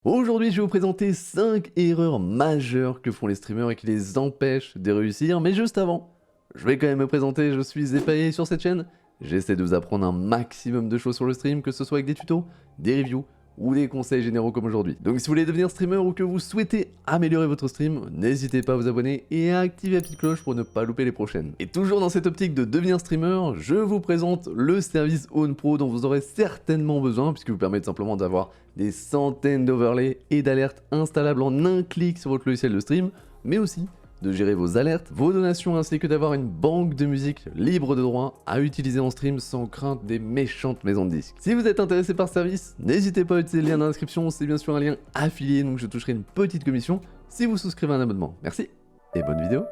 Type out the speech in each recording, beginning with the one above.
Aujourd'hui, je vais vous présenter 5 erreurs majeures que font les streamers et qui les empêchent de réussir. Mais juste avant, je vais quand même me présenter, je suis Zepaye sur cette chaîne. J'essaie de vous apprendre un maximum de choses sur le stream, que ce soit avec des tutos, des reviews ou des conseils généraux comme aujourd'hui. Donc si vous voulez devenir streamer ou que vous souhaitez améliorer votre stream, n'hésitez pas à vous abonner et à activer la petite cloche pour ne pas louper les prochaines. Et toujours dans cette optique de devenir streamer, je vous présente le service OwnPro dont vous aurez certainement besoin puisqu'il vous permet tout simplement d'avoir des centaines d'overlays et d'alertes installables en un clic sur votre logiciel de stream, mais aussi de gérer vos alertes, vos donations ainsi que d'avoir une banque de musique libre de droit à utiliser en stream sans crainte des méchantes maisons de disques. Si vous êtes intéressé par ce service, n'hésitez pas à utiliser le lien dans la description, c'est bien sûr un lien affilié donc je toucherai une petite commission si vous souscrivez à un abonnement. Merci et bonne vidéo.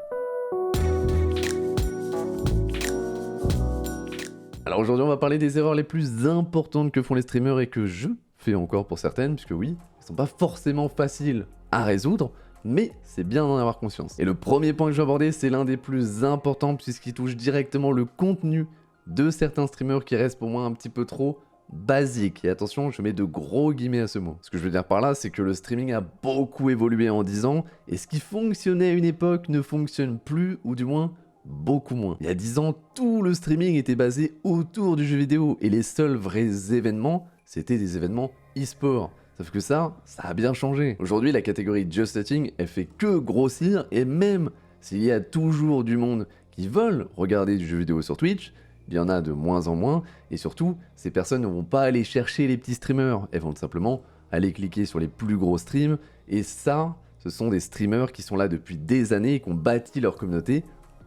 Alors aujourd'hui on va parler des erreurs les plus importantes que font les streamers et que je fais encore pour certaines, puisque oui, elles sont pas forcément faciles à résoudre, mais c'est bien d'en avoir conscience. Et le premier point que je vais aborder, c'est l'un des plus importants puisqu'il touche directement le contenu de certains streamers qui restent pour moi un petit peu trop basique. Et attention, je mets de gros guillemets à ce mot. Ce que je veux dire par là, c'est que le streaming a beaucoup évolué en 10 ans, et ce qui fonctionnait à une époque ne fonctionne plus, ou du moins beaucoup moins. Il y a 10 ans, tout le streaming était basé autour du jeu vidéo, et les seuls vrais événements, c'était des événements e-sport. Sauf que ça a bien changé. Aujourd'hui, la catégorie Just Chatting, elle fait que grossir, et même s'il y a toujours du monde qui veulent regarder du jeu vidéo sur Twitch, il y en a de moins en moins, et surtout, ces personnes ne vont pas aller chercher les petits streamers, elles vont tout simplement aller cliquer sur les plus gros streams, et ça, ce sont des streamers qui sont là depuis des années et qui ont bâti leur communauté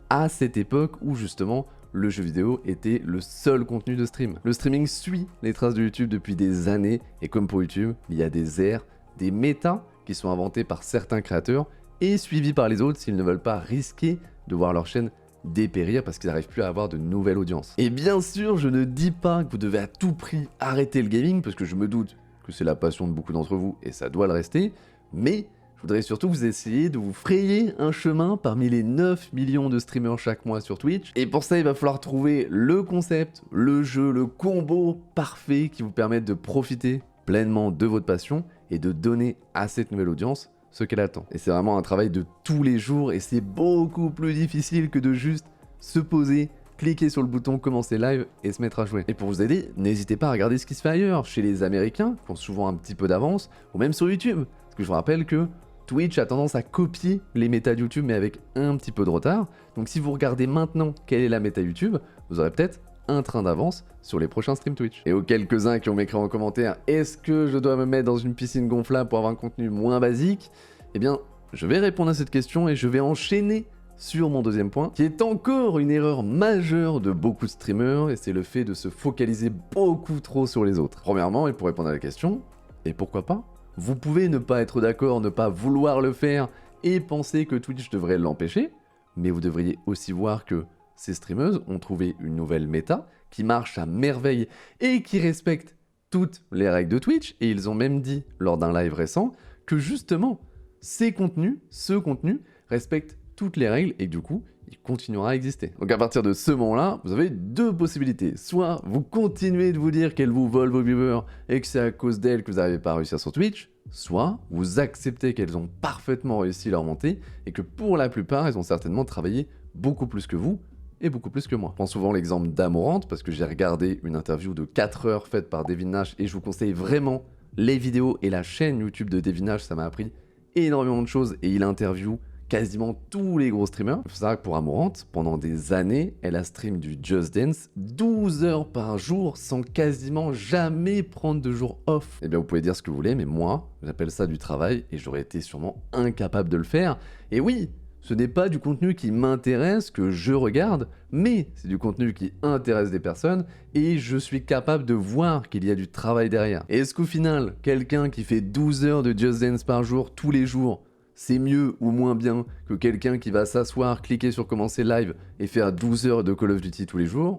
à cette époque où justement le jeu vidéo était le seul contenu de stream. Le streaming suit les traces de YouTube depuis des années, et comme pour YouTube, il y a des aires, des métas qui sont inventés par certains créateurs et suivis par les autres s'ils ne veulent pas risquer de voir leur chaîne dépérir parce qu'ils n'arrivent plus à avoir de nouvelles audiences. Et bien sûr, je ne dis pas que vous devez à tout prix arrêter le gaming, parce que je me doute que c'est la passion de beaucoup d'entre vous et ça doit le rester, mais je voudrais surtout que vous essayiez de vous frayer un chemin parmi les 9 millions de streamers chaque mois sur Twitch. Et pour ça, il va falloir trouver le concept, le jeu, le combo parfait qui vous permette de profiter pleinement de votre passion et de donner à cette nouvelle audience ce qu'elle attend. Et c'est vraiment un travail de tous les jours et c'est beaucoup plus difficile que de juste se poser, cliquer sur le bouton commencer live et se mettre à jouer. Et pour vous aider, n'hésitez pas à regarder ce qui se fait ailleurs, chez les Américains, qui ont souvent un petit peu d'avance, ou même sur YouTube. Parce que je vous rappelle que Twitch a tendance à copier les méta de YouTube mais avec un petit peu de retard. Donc si vous regardez maintenant quelle est la méta YouTube, vous aurez peut-être un train d'avance sur les prochains streams Twitch. Et aux quelques-uns qui ont m'écrit en commentaire « Est-ce que je dois me mettre dans une piscine gonflable pour avoir un contenu moins basique ?» Eh bien, je vais répondre à cette question et je vais enchaîner sur mon deuxième point, qui est encore une erreur majeure de beaucoup de streamers, et c'est le fait de se focaliser beaucoup trop sur les autres. Premièrement, et pour répondre à la question, et pourquoi pas, vous pouvez ne pas être d'accord, ne pas vouloir le faire et penser que Twitch devrait l'empêcher, mais vous devriez aussi voir que ces streameuses ont trouvé une nouvelle méta qui marche à merveille et qui respecte toutes les règles de Twitch, et ils ont même dit lors d'un live récent que justement ce contenu respecte toutes les règles et que du coup il continuera à exister. Donc à partir de ce moment-là, vous avez deux possibilités. Soit vous continuez de vous dire qu'elles vous volent vos viewers et que c'est à cause d'elles que vous n'arrivez pas à réussir sur Twitch, soit vous acceptez qu'elles ont parfaitement réussi leur montée et que pour la plupart, elles ont certainement travaillé beaucoup plus que vous et beaucoup plus que moi. Je prends souvent l'exemple d'Amorante parce que j'ai regardé une interview de 4 heures faite par Devin Nash et je vous conseille vraiment les vidéos et la chaîne YouTube de Devin Nash, ça m'a appris énormément de choses et il interview quasiment tous les gros streamers. Il faut savoir que pour Amorante, pendant des années, elle a stream du Just Dance 12 heures par jour sans quasiment jamais prendre de jour off. Eh bien, vous pouvez dire ce que vous voulez, mais moi, j'appelle ça du travail et j'aurais été sûrement incapable de le faire. Et oui, ce n'est pas du contenu qui m'intéresse, que je regarde, mais c'est du contenu qui intéresse des personnes et je suis capable de voir qu'il y a du travail derrière. Et est-ce qu'au final, quelqu'un qui fait 12 heures de Just Dance par jour, tous les jours, c'est mieux ou moins bien que quelqu'un qui va s'asseoir, cliquer sur commencer live et faire 12 heures de Call of Duty tous les jours?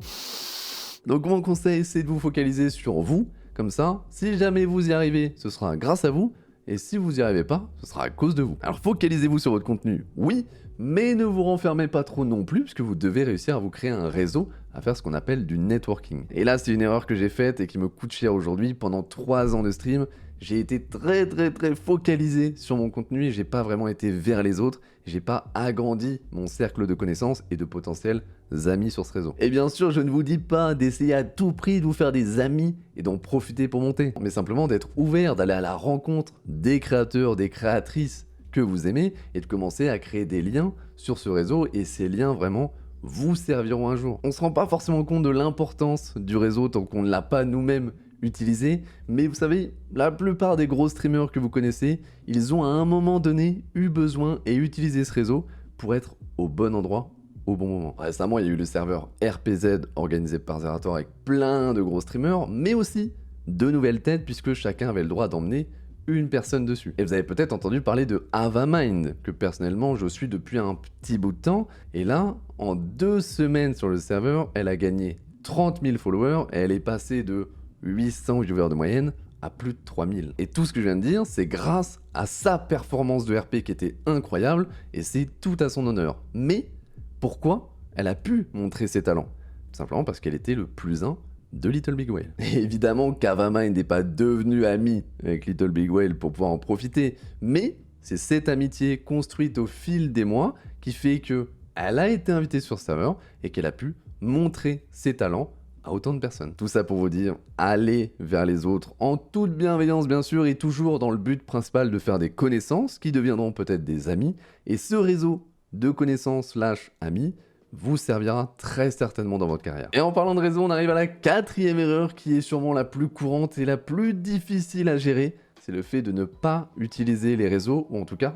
Donc mon conseil, c'est de vous focaliser sur vous, comme ça, si jamais vous y arrivez, ce sera grâce à vous, et si vous y arrivez pas, ce sera à cause de vous. Alors focalisez-vous sur votre contenu, oui, mais ne vous renfermez pas trop non plus, puisque vous devez réussir à vous créer un réseau, à faire ce qu'on appelle du networking. Et là, c'est une erreur que j'ai faite et qui me coûte cher aujourd'hui. Pendant 3 ans de stream, j'ai été très focalisé sur mon contenu et j'ai pas vraiment été vers les autres, j'ai pas agrandi mon cercle de connaissances et de potentiels amis sur ce réseau. Et bien sûr, je ne vous dis pas d'essayer à tout prix de vous faire des amis et d'en profiter pour monter, mais simplement d'être ouvert, d'aller à la rencontre des créateurs, des créatrices que vous aimez et de commencer à créer des liens sur ce réseau, et ces liens vraiment vous serviront un jour. On se rend pas forcément compte de l'importance du réseau tant qu'on ne l'a pas nous-mêmes utilisé, mais vous savez, la plupart des gros streamers que vous connaissez, ils ont à un moment donné eu besoin et utilisé ce réseau pour être au bon endroit au bon moment. Récemment, il y a eu le serveur RPZ organisé par Zerator avec plein de gros streamers, mais aussi de nouvelles têtes puisque chacun avait le droit d'emmener une personne dessus. Et vous avez peut-être entendu parler de Avamind, que personnellement je suis depuis un petit bout de temps, et là, en 2 semaines sur le serveur, elle a gagné 30 000 followers, et elle est passée de 800 viewers de moyenne à plus de 3000. Et tout ce que je viens de dire, c'est grâce à sa performance de RP qui était incroyable, et c'est tout à son honneur. Mais pourquoi elle a pu montrer ses talents? Tout simplement parce qu'elle était le plus 1 de Little Big Whale. Et évidemment qu'Avamind n'est pas devenu ami avec Little Big Whale pour pouvoir en profiter, mais c'est cette amitié construite au fil des mois qui fait que elle a été invitée sur ce serveur et qu'elle a pu montrer ses talents à autant de personnes. Tout ça pour vous dire, allez vers les autres en toute bienveillance bien sûr, et toujours dans le but principal de faire des connaissances qui deviendront peut-être des amis, et ce réseau de connaissances / amis vous servira très certainement dans votre carrière. Et en parlant de réseau, on arrive à la 4e erreur qui est sûrement la plus courante et la plus difficile à gérer, c'est le fait de ne pas utiliser les réseaux, ou en tout cas,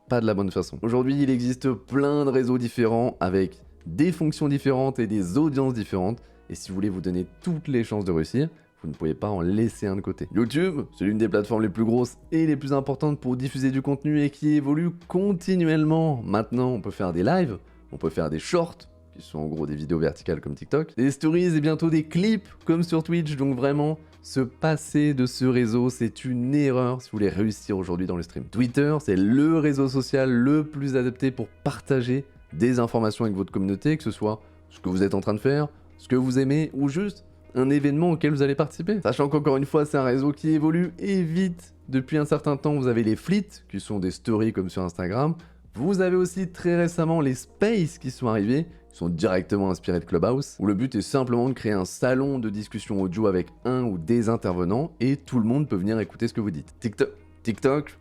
pas de la bonne façon. Aujourd'hui, il existe plein de réseaux différents avec des fonctions différentes et des audiences différentes, et si vous voulez vous donner toutes les chances de réussir, vous ne pouvez pas en laisser un de côté. YouTube, c'est l'une des plateformes les plus grosses et les plus importantes pour diffuser du contenu et qui évolue continuellement. Maintenant, on peut faire des lives, on peut faire des shorts, qui sont en gros des vidéos verticales comme TikTok, des stories et bientôt des clips comme sur Twitch, donc vraiment, se passer de ce réseau, c'est une erreur si vous voulez réussir aujourd'hui dans le stream. Twitter, c'est le réseau social le plus adapté pour partager des informations avec votre communauté, que ce soit ce que vous êtes en train de faire, ce que vous aimez, ou juste un événement auquel vous allez participer. Sachant qu'encore une fois, c'est un réseau qui évolue et vite. Depuis un certain temps, vous avez les flits, qui sont des stories comme sur Instagram. Vous avez aussi très récemment les spaces qui sont arrivés, qui sont directement inspirés de Clubhouse, où le but est simplement de créer un salon de discussion audio avec un ou des intervenants, et tout le monde peut venir écouter ce que vous dites. TikTok,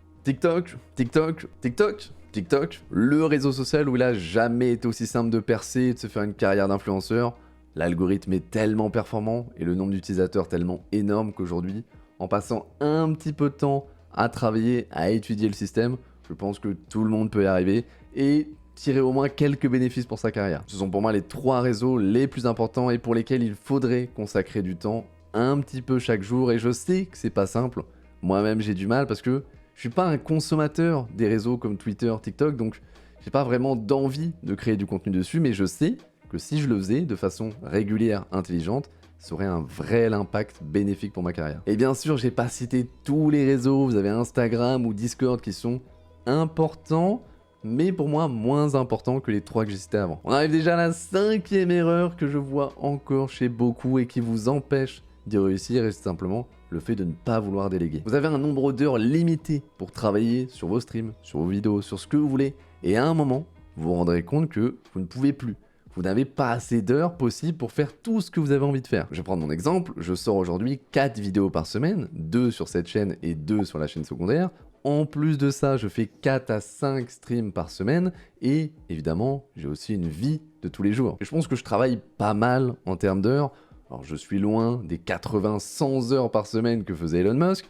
le réseau social où il a jamais été aussi simple de percer et de se faire une carrière d'influenceur. L'algorithme est tellement performant et le nombre d'utilisateurs tellement énorme qu'aujourd'hui, en passant un petit peu de temps à travailler, à étudier le système, je pense que tout le monde peut y arriver et tirer au moins quelques bénéfices pour sa carrière. Ce sont pour moi les 3 réseaux les plus importants et pour lesquels il faudrait consacrer du temps un petit peu chaque jour, et je sais que c'est pas simple. Moi-même j'ai du mal parce que je suis pas un consommateur des réseaux comme Twitter, TikTok, donc j'ai pas vraiment d'envie de créer du contenu dessus, mais je sais que si je le faisais de façon régulière, intelligente, ça aurait un vrai impact bénéfique pour ma carrière. Et bien sûr, j'ai pas cité tous les réseaux, vous avez Instagram ou Discord qui sont importants, mais pour moi moins importants que les 3 que j'ai cités avant. On arrive déjà à la 5e erreur que je vois encore chez beaucoup et qui vous empêche d'y réussir, et c'est simplement le fait de ne pas vouloir déléguer. Vous avez un nombre d'heures limité pour travailler sur vos streams, sur vos vidéos, sur ce que vous voulez, et à un moment, vous vous rendrez compte que vous ne pouvez plus. Vous n'avez pas assez d'heures possibles pour faire tout ce que vous avez envie de faire. Je vais prendre mon exemple, je sors aujourd'hui 4 vidéos par semaine, 2 sur cette chaîne et 2 sur la chaîne secondaire. En plus de ça, je fais 4 à 5 streams par semaine, et évidemment, j'ai aussi une vie de tous les jours. Et je pense que je travaille pas mal en termes d'heures. Alors je suis loin des 80-100 heures par semaine que faisait Elon Musk,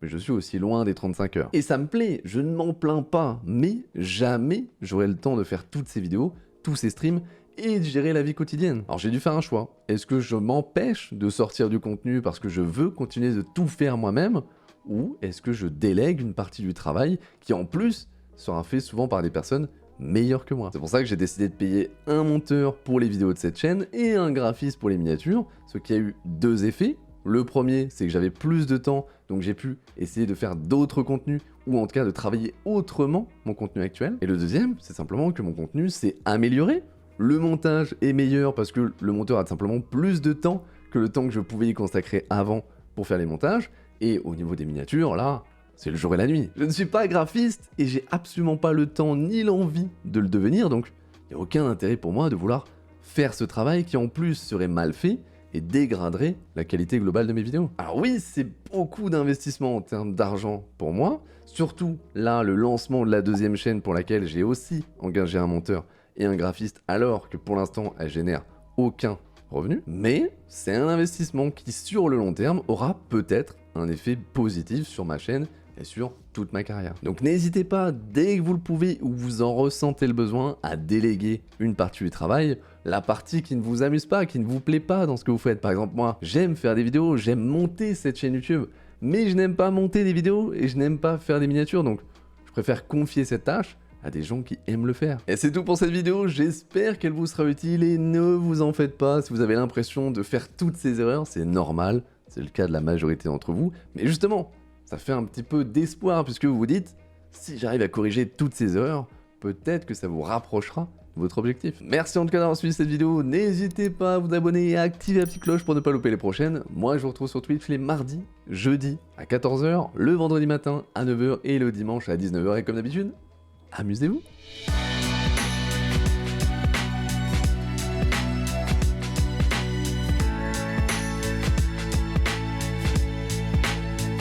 mais je suis aussi loin des 35 heures. Et ça me plaît, je ne m'en plains pas, mais jamais j'aurai le temps de faire toutes ces vidéos, tous ces streams, et de gérer la vie quotidienne. Alors j'ai dû faire un choix. Est-ce que je m'empêche de sortir du contenu parce que je veux continuer de tout faire moi-même, ou est-ce que je délègue une partie du travail qui en plus sera fait souvent par des personnes meilleures que moi? C'est pour ça que j'ai décidé de payer un monteur pour les vidéos de cette chaîne et un graphiste pour les miniatures, ce qui a eu 2 effets. Le premier, c'est que j'avais plus de temps, donc j'ai pu essayer de faire d'autres contenus, ou en tout cas de travailler autrement mon contenu actuel. Et le deuxième, c'est simplement que mon contenu s'est amélioré. Le montage est meilleur parce que le monteur a simplement plus de temps que le temps que je pouvais y consacrer avant pour faire les montages. Et au niveau des miniatures, là, c'est le jour et la nuit. Je ne suis pas graphiste et j'ai absolument pas le temps ni l'envie de le devenir, donc il n'y a aucun intérêt pour moi de vouloir faire ce travail qui en plus serait mal fait et dégraderait la qualité globale de mes vidéos. Alors oui, c'est beaucoup d'investissement en termes d'argent pour moi, surtout là, le lancement de la deuxième chaîne pour laquelle j'ai aussi engagé un monteur et un graphiste, alors que pour l'instant, elle génère aucun revenu, mais c'est un investissement qui, sur le long terme, aura peut-être un effet positif sur ma chaîne et sur toute ma carrière. Donc n'hésitez pas, dès que vous le pouvez ou vous en ressentez le besoin, à déléguer une partie du travail, la partie qui ne vous amuse pas, qui ne vous plaît pas dans ce que vous faites. Par exemple, moi, j'aime faire des vidéos, j'aime monter cette chaîne YouTube, mais je n'aime pas monter des vidéos et je n'aime pas faire des miniatures, donc je préfère confier cette tâche à des gens qui aiment le faire. Et c'est tout pour cette vidéo, j'espère qu'elle vous sera utile et ne vous en faites pas si vous avez l'impression de faire toutes ces erreurs, c'est normal, c'est le cas de la majorité d'entre vous, mais justement, ça fait un petit peu d'espoir puisque vous vous dites, si j'arrive à corriger toutes ces erreurs, peut-être que ça vous rapprochera de votre objectif. Merci en tout cas d'avoir suivi cette vidéo, n'hésitez pas à vous abonner et à activer la petite cloche pour ne pas louper les prochaines. Moi je vous retrouve sur Twitch les mardis, jeudis à 14h, le vendredi matin à 9h et le dimanche à 19h et comme d'habitude, amusez-vous.